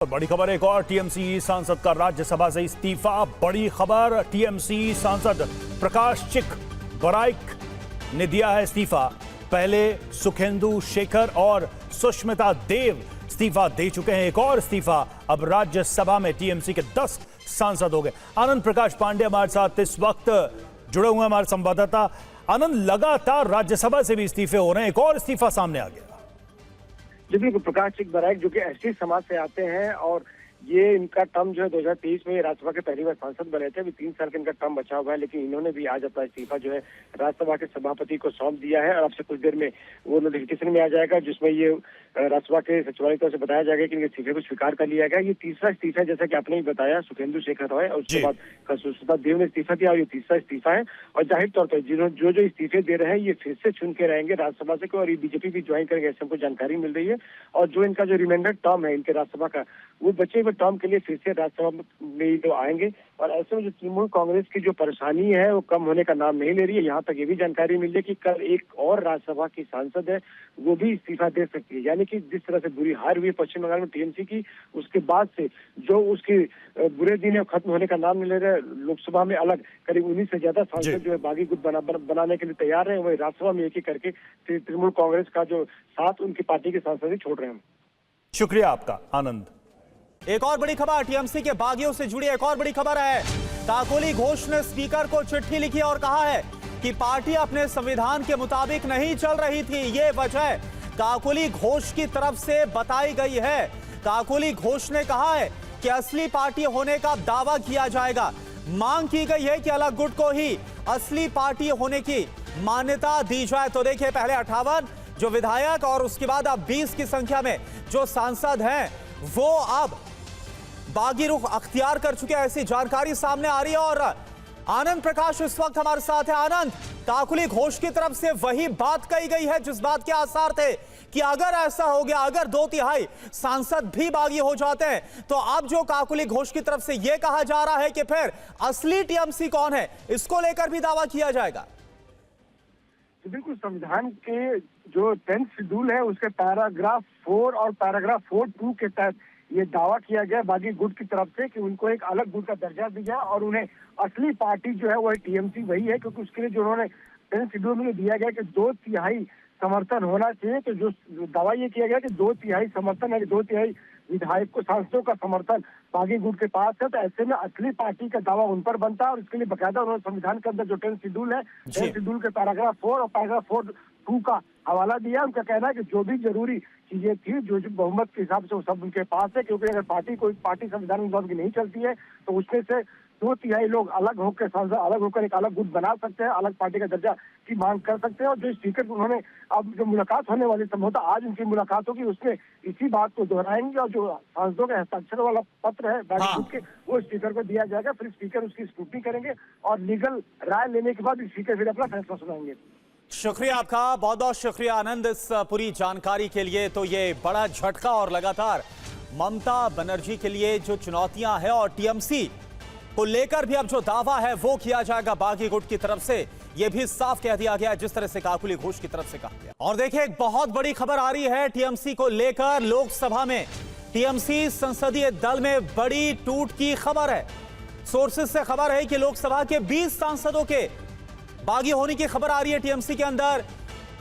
बड़ी खबर एक और, टीएमसी सांसद का राज्यसभा से इस्तीफा। बड़ी खबर, टीएमसी सांसद प्रकाश चिक बराइक ने दिया है इस्तीफा। पहले सुखेंदु शेखर और सुष्मिता देव इस्तीफा दे चुके हैं। एक और इस्तीफा, अब राज्यसभा में टीएमसी के 10 सांसद हो गए। आनंद प्रकाश पांडे हमारे साथ इस वक्त जुड़े हुए हैं, हमारे संवाददाता। आनंद, लगातार राज्यसभा से भी इस्तीफे हो रहे हैं, एक और इस्तीफा सामने आ गया। जी बिल्कुल, प्रकाश चिक बराइक जो कि एसटी समाज से आते हैं और ये इनका टर्म जो है 2023 में राज्यसभा के पहली बार सांसद बने थे। अभी 3 साल का इनका टर्म बचा हुआ है, लेकिन इन्होंने भी आज अपना इस्तीफा जो है राज्यसभा के सभापति को सौंप दिया है और अब से कुछ देर में वो नोटिफिकेशन में आ जाएगा, जिसमें ये राज्यसभा के सचिवालय की तरफ से बताया जाएगा कि इनके इस्तीफे को स्वीकार कर लिया गया। ये तीसरा इस्तीफा, जैसा कि आपने ही बताया, सुखेंदु शेखर रॉय और उसके बाद सुष्मिता देव ने इस्तीफा दिया और ये तीसरा इस्तीफा है। और जाहिर तौर पर जो जो इस्तीफे दे रहे हैं ये फिर से चुन के रहेंगे राज्यसभा से, और ये बीजेपी भी ज्वाइन करेंगे, ऐसे हमको जानकारी मिल रही है। और जो इनका जो रिमाइंडर टर्म है इनके राज्यसभा का, वो बचे हुए टर्म के लिए फिर से राज्यसभा में तो आएंगे। और ऐसे में जो तृणमूल कांग्रेस की जो परेशानी है वो कम होने का नाम नहीं ले रही है। यहाँ तक ये भी जानकारी मिल रही है कि कल एक और राज्यसभा की सांसद है वो भी इस्तीफा दे सकती है। यानी कि जिस तरह से बुरी हार हुई पश्चिम बंगाल में टीएमसी की, उसके बाद से जो उसके बुरे दिन है खत्म होने का नाम नहीं ले रहे। लोकसभा में अलग करीब 19 से ज्यादा सांसद जो है बागी गुट बनाने के लिए तैयार है, वही राज्यसभा में एक ही करके तृणमूल कांग्रेस का जो साथ उनकी पार्टी के सांसद ही छोड़ रहे हैं। शुक्रिया आपका आनंद। एक और बड़ी खबर, टीएमसी के बागियों से जुड़ी एक और बड़ी खबर है। काकोली घोष ने स्पीकर को चिट्ठी लिखी और कहा है कि पार्टी अपने संविधान के मुताबिक नहीं चल रही थी। ये वजह काकोली घोष की तरफ से बताई गई है। काकोली घोष ने कहा है कि असली पार्टी होने का दावा किया जाएगा। मांग की गई है कि अलग गुट को ही असली पार्टी होने की मान्यता दी जाए। तो देखिए, पहले 58 जो विधायक और उसके बाद अब 20 की संख्या में जो सांसद हैं वो अब बागी रुख अख्तियार कर चुके हैं, ऐसी जानकारी सामने आ रही है। और आनंद प्रकाश इस वक्त हमारे साथ है। आनंद, काकोली घोष की तरफ से वही बात कही गई है जिस बात के आसार थे कि अगर ऐसा हो गया, अगर 2/3 सांसद भी बागी हो जाते हैं, तो अब जो काकोली घोष की तरफ से यह कहा जा रहा है कि फिर असली टीएमसी कौन है, इसको लेकर भी दावा किया जाएगा। बिल्कुल, संविधान के जो 10th शेड्यूल है उसके पैराग्राफ 4 और पैराग्राफ 4(2) के तहत ये दावा किया गया बागी गुट की तरफ से कि उनको एक अलग गुट का दर्जा दिया और उन्हें असली पार्टी जो है वह टीएमसी वही है, क्योंकि उसके लिए जो उन्होंने 10th शेड्यूल में दिया गया कि 2/3 समर्थन होना चाहिए। तो जो दावा ये किया गया कि 2/3 समर्थन है, 2/3 विधायक को सांसदों का समर्थन बागी गुट के पास है, तो ऐसे में असली पार्टी का दावा उन पर बनता है। और इसके लिए बकायदा उन्होंने संविधान के अंदर जो 10th शेड्यूल है, 10th शेड्यूल के पैराग्राफ 4 और पैराग्राफ 4(2) का हवाला दिया। उनका कहना है कि जो भी जरूरी चीजें थी, जो बहुमत के हिसाब से वो सब उनके पास है, क्योंकि अगर कोई पार्टी संविधान के मुताबिक नहीं चलती है तो उसमें से 2/3 लोग अलग होकर सांसद अलग होकर एक अलग गुट बना सकते हैं, अलग पार्टी का दर्जा की मांग कर सकते हैं। और जो स्पीकर उन्होंने अब जो मुलाकात होने वाली, संभवतः आज उनकी मुलाकात होगी, उसमें इसी बात को दोहराएंगे और जो सांसदों के हस्ताक्षर वाला पत्र है बागी गुट के, वो स्पीकर को दिया जाएगा। फिर स्पीकर उसकी स्क्रूटनी करेंगे और लीगल राय लेने के बाद स्पीकर फिर अपना फैसला सुनाएंगे। शुक्रिया आपका, बहुत बहुत शुक्रिया आनंद इस पूरी जानकारी के लिए। तो ये बड़ा झटका और लगातार ममता बनर्जी के लिए जो चुनौतियां हैं और टीएमसी को लेकर भी अब जो दावा है वो किया जाएगा बागी गुट की तरफ से, ये भी साफ कह दिया गया जिस तरह से काकोली घोष की तरफ से कहा गया। और देखिए, एक बहुत बड़ी खबर आ रही है टीएमसी को लेकर। लोकसभा में टीएमसी संसदीय दल में बड़ी टूट की खबर है। सोर्सेज से खबर है कि लोकसभा के 20 सांसदों के बागी होने की खबर आ रही है टीएमसी के अंदर।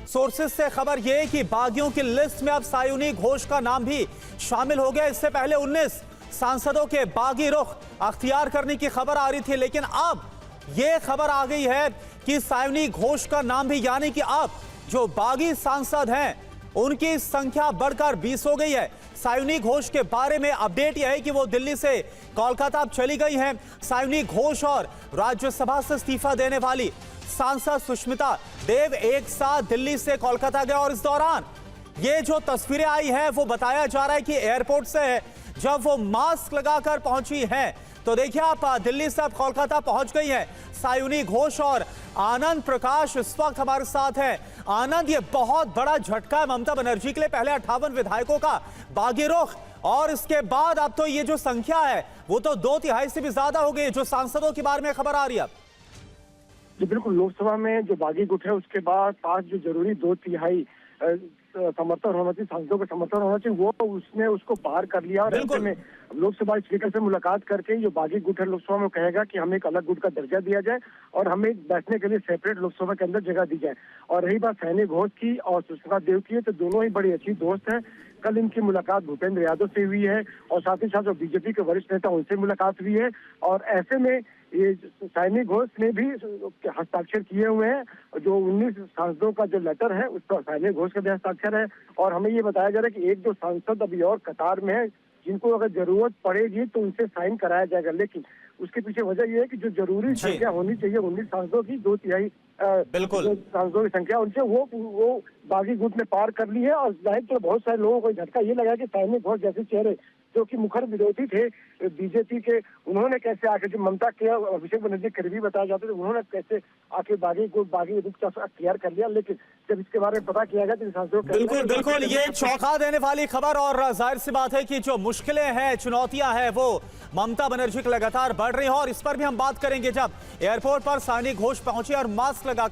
सोर्सेज से खबर यह कि बागियों की लिस्ट में अब सायुनी घोष का नाम भी शामिल हो गया। इससे पहले 19 सांसदों के बागी रुख अख्तियार करने की खबर आ रही थी, लेकिन अब यह खबर आ गई है कि सायुनी घोष का नाम भी, यानी कि अब जो बागी सांसद हैं उनकी संख्या बढ़कर 20 हो गई है। सायुनी घोष के बारे में अपडेट यह है कि वो दिल्ली से कोलकाता अब चली गई हैं। सायुनी घोष और राज्यसभा से इस्तीफा देने वाली सांसद सुष्मिता देव एक साथ दिल्ली से कोलकाता गए और इस दौरान ये जो तस्वीरें आई हैं वो बताया जा रहा है कि एयरपोर्ट से है, जब वो मास्क लगाकर पहुंची हैं। तो देखिए, आप दिल्ली से अब कोलकाता पहुंच गई हैं सायुनी घोष। और आनंद प्रकाश इस वक्त हमारे साथ हैं। आनंद, ये बहुत बड़ा झटका है ममता बनर्जी के लिए। पहले 58 विधायकों का बागी रुख और इसके बाद अब तो ये जो संख्या है वो तो 2/3 से भी ज्यादा हो गई जो सांसदों के बारे में खबर आ रही है। जी बिल्कुल, लोकसभा में जो बागी गुट है उसके बाद 5 जो जरूरी 2/3 समर्थन होना चाहिए, सांसदों का समर्थन होना चाहिए, वो उसने उसको पार कर लिया। और ऐसे में लोकसभा स्पीकर से मुलाकात करके जो बागी गुट है लोकसभा में कहेगा कि हमें एक अलग गुट का दर्जा दिया जाए और हमें बैठने के लिए सेपरेट लोकसभा के अंदर जगह दी जाए। और रही बात सैनी घोष की और सुषमा देव की, तो दोनों ही बड़ी अच्छी दोस्त हैं। कल इनकी मुलाकात भूपेंद्र यादव से हुई है और साथ ही साथ जो बीजेपी के वरिष्ठ नेता उनसे मुलाकात हुई है। और ऐसे में ये सैनी घोष ने भी हस्ताक्षर किए हुए हैं। जो 19 सांसदों का जो लेटर है उस पर सैनी घोष का भी हस्ताक्षर है। और हमें ये बताया जा रहा है कि एक दो सांसद अभी और कतार में है, जिनको अगर जरूरत पड़ेगी तो उनसे साइन कराया जाएगा। लेकिन उसके पीछे वजह यह है कि जो जरूरी संख्या होनी चाहिए 19 सांसदों की, 2/3 बिल्कुल सांसदों की संख्या उनसे वो बागी गुट ने पार कर ली है। और जाहिर तो बहुत सारे लोगों को झटका ये लगा कि सैनी घोष जैसे चेहरे जो कि मुखर विरोधी थे बीजेपी के, उन्होंने कैसे आके, जो ममता के अभिषेक बनर्जी करीबी बताए जाते थे, उन्होंने कैसे आके बागी रुख का अख्तियार कर लिया। लेकिन जब इसके बारे में पता किया गया तो सांसदों बिल्कुल बिल्कुल ये चौंका देने वाली खबर। और जाहिर सी बात है कि जो मुश्किलें हैं, चुनौतियां हैं, वो ममता बनर्जी की लगातार बढ़ रही हैं। और इस पर भी हम बात करेंगे जब एयरपोर्ट पर सैनी घोष पहुंचे और मास्क लगा